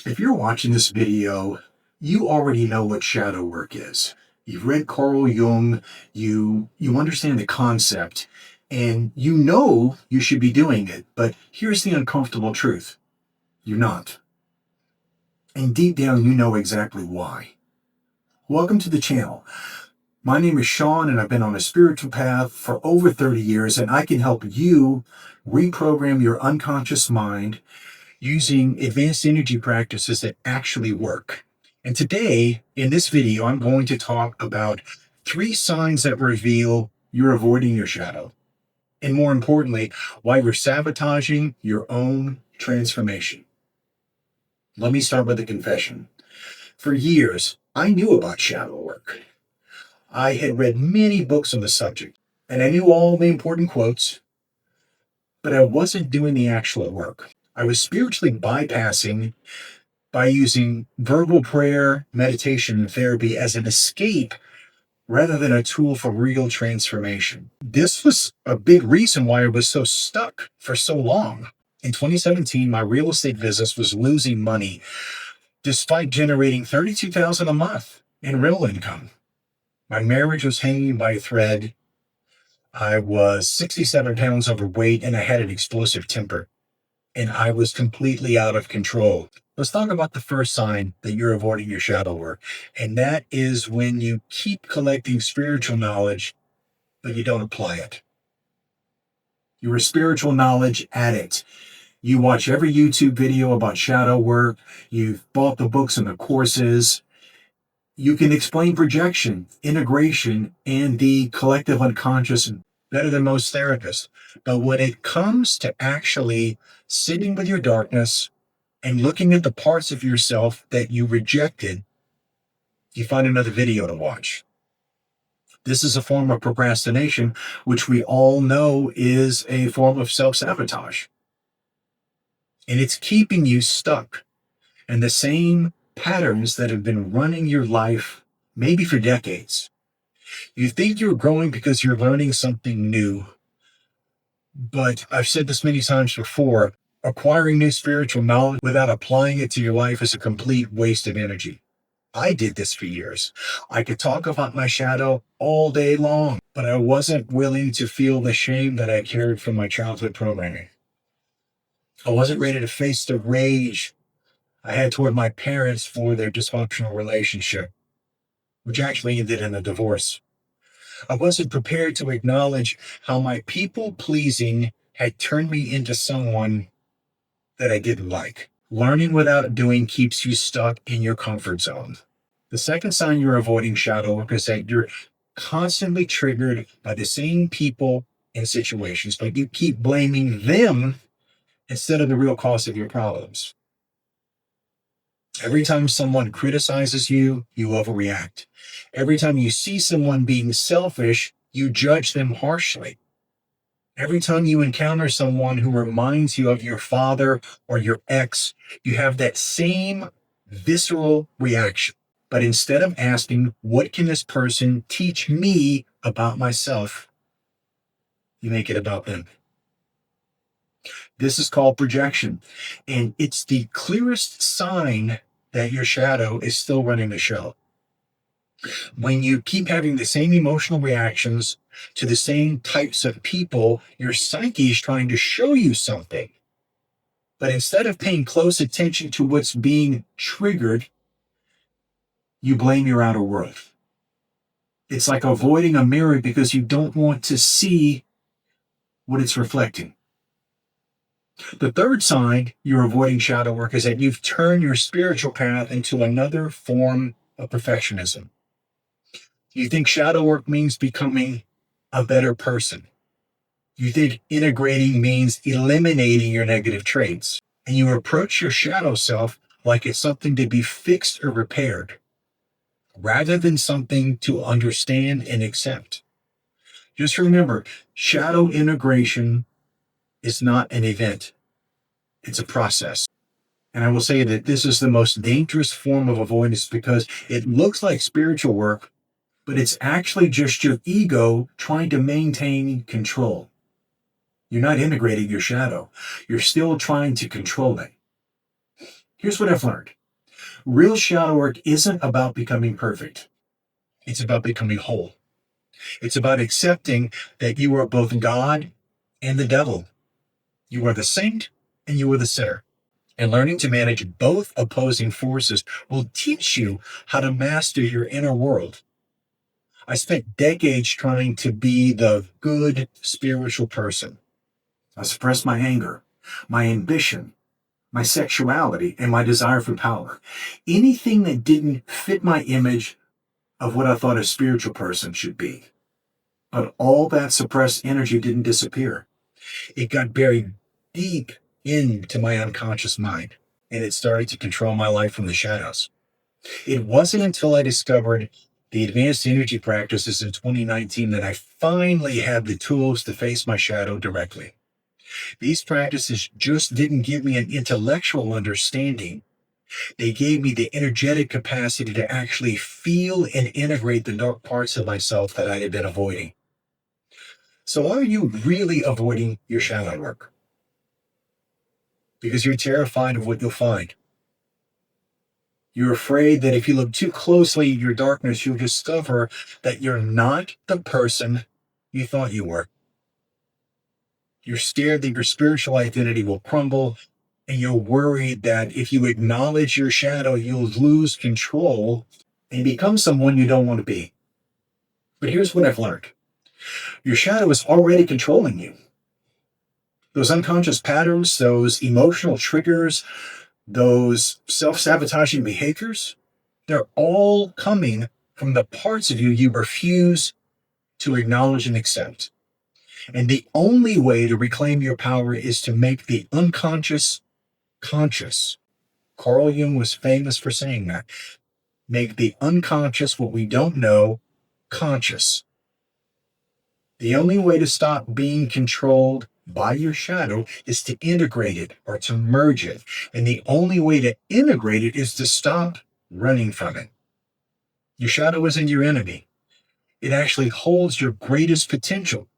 If you're watching this video, you already know what shadow work is. You've read Carl Jung, you understand the concept, and you know you should be doing it, but here's the uncomfortable truth. You're not. And deep down, you know exactly why. Welcome to the channel. My name is Sean, and I've been on a spiritual path for over 30 years, and I can help you reprogram your unconscious mind using advanced energy practices that actually work. And today, in this video, I'm going to talk about 3 signs that reveal you're avoiding your shadow. And more importantly, why you're sabotaging your own transformation. Let me start with a confession. For years, I knew about shadow work. I had read many books on the subject, and I knew all the important quotes, but I wasn't doing the actual work. I was spiritually bypassing by using verbal prayer, meditation, and therapy as an escape rather than a tool for real transformation. This was a big reason why I was so stuck for so long. In 2017, my real estate business was losing money despite generating $32,000 a month in real income. My marriage was hanging by a thread. I was 67 pounds overweight and I had an explosive temper. And I was completely out of control. Let's talk about the first sign that you're avoiding your shadow work. And that is when you keep collecting spiritual knowledge, but you don't apply it. You're a spiritual knowledge addict. You watch every YouTube video about shadow work. You've bought the books and the courses. You can explain projection, integration, and the collective unconscious better than most therapists. But when it comes to actually sitting with your darkness and looking at the parts of yourself that you rejected, you find another video to watch. This is a form of procrastination, which we all know is a form of self-sabotage. And it's keeping you stuck in the same patterns that have been running your life maybe for decades. You think you're growing because you're learning something new. But I've said this many times before, acquiring new spiritual knowledge without applying it to your life is a complete waste of energy. I did this for years. I could talk about my shadow all day long, but I wasn't willing to feel the shame that I carried from my childhood programming. I wasn't ready to face the rage I had toward my parents for their dysfunctional relationship, which actually ended in a divorce. I wasn't prepared to acknowledge how my people-pleasing had turned me into someone that I didn't like. Learning without doing keeps you stuck in your comfort zone. The second sign you're avoiding shadow work is that you're constantly triggered by the same people and situations, but you keep blaming them instead of the real cause of your problems. Every time someone criticizes you, you overreact. Every time you see someone being selfish, you judge them harshly. Every time you encounter someone who reminds you of your father or your ex, you have that same visceral reaction. But instead of asking, what can this person teach me about myself? You make it about them. This is called projection. And it's the clearest sign that your shadow is still running the show. When you keep having the same emotional reactions to the same types of people, your psyche is trying to show you something. But instead of paying close attention to what's being triggered, you blame your outer world. It's like avoiding a mirror because you don't want to see what it's reflecting. The third sign you're avoiding shadow work is that you've turned your spiritual path into another form of perfectionism. You think shadow work means becoming a better person. You think integrating means eliminating your negative traits. And you approach your shadow self like it's something to be fixed or repaired, rather than something to understand and accept. Just remember, shadow integration is not an event. It's a process. And I will say that this is the most dangerous form of avoidance because it looks like spiritual work, but it's actually just your ego trying to maintain control. You're not integrating your shadow. You're still trying to control it. Here's what I've learned. Real shadow work isn't about becoming perfect. It's about becoming whole. It's about accepting that you are both God and the devil. You are the saint and you are the sinner. And learning to manage both opposing forces will teach you how to master your inner world. I spent decades trying to be the good spiritual person. I suppressed my anger, my ambition, my sexuality, and my desire for power. Anything that didn't fit my image of what I thought a spiritual person should be. But all that suppressed energy didn't disappear. It got buried deep into my unconscious mind, and it started to control my life from the shadows. It wasn't until I discovered the advanced energy practices in 2019 that I finally had the tools to face my shadow directly. These practices just didn't give me an intellectual understanding. They gave me the energetic capacity to actually feel and integrate the dark parts of myself that I had been avoiding. So are you really avoiding your shadow work? Because you're terrified of what you'll find. You're afraid that if you look too closely at your darkness, you'll discover that you're not the person you thought you were. You're scared that your spiritual identity will crumble, and you're worried that if you acknowledge your shadow, you'll lose control and become someone you don't want to be. But here's what I've learned. Your shadow is already controlling you. Those unconscious patterns, those emotional triggers, those self-sabotaging behaviors, they're all coming from the parts of you you refuse to acknowledge and accept. And the only way to reclaim your power is to make the unconscious conscious. Carl Jung was famous for saying that. Make the unconscious, what we don't know, conscious. The only way to stop being controlled by your shadow is to integrate it or to merge it. And the only way to integrate it is to stop running from it. Your shadow isn't your enemy. It actually holds your greatest potential.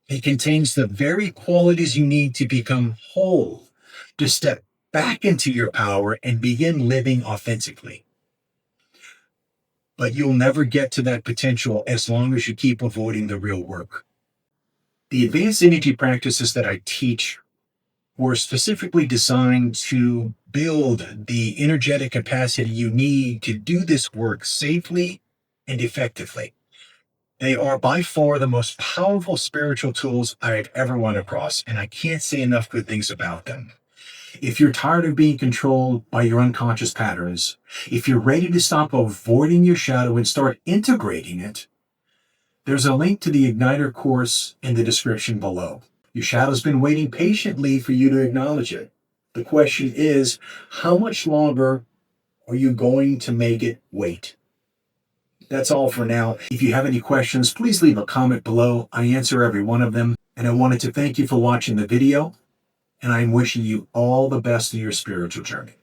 It contains the very qualities you need to become whole, to step back into your power and begin living authentically. But you'll never get to that potential as long as you keep avoiding the real work. The advanced energy practices that I teach were specifically designed to build the energetic capacity you need to do this work safely and effectively. They are by far the most powerful spiritual tools I've ever run across, and I can't say enough good things about them. If you're tired of being controlled by your unconscious patterns, if you're ready to stop avoiding your shadow and start integrating it, there's a link to the Igniter course in the description below. Your shadow's been waiting patiently for you to acknowledge it. The question is, how much longer are you going to make it wait? That's all for now. If you have any questions, please leave a comment below. I answer every one of them. And I wanted to thank you for watching the video. And I'm wishing you all the best in your spiritual journey.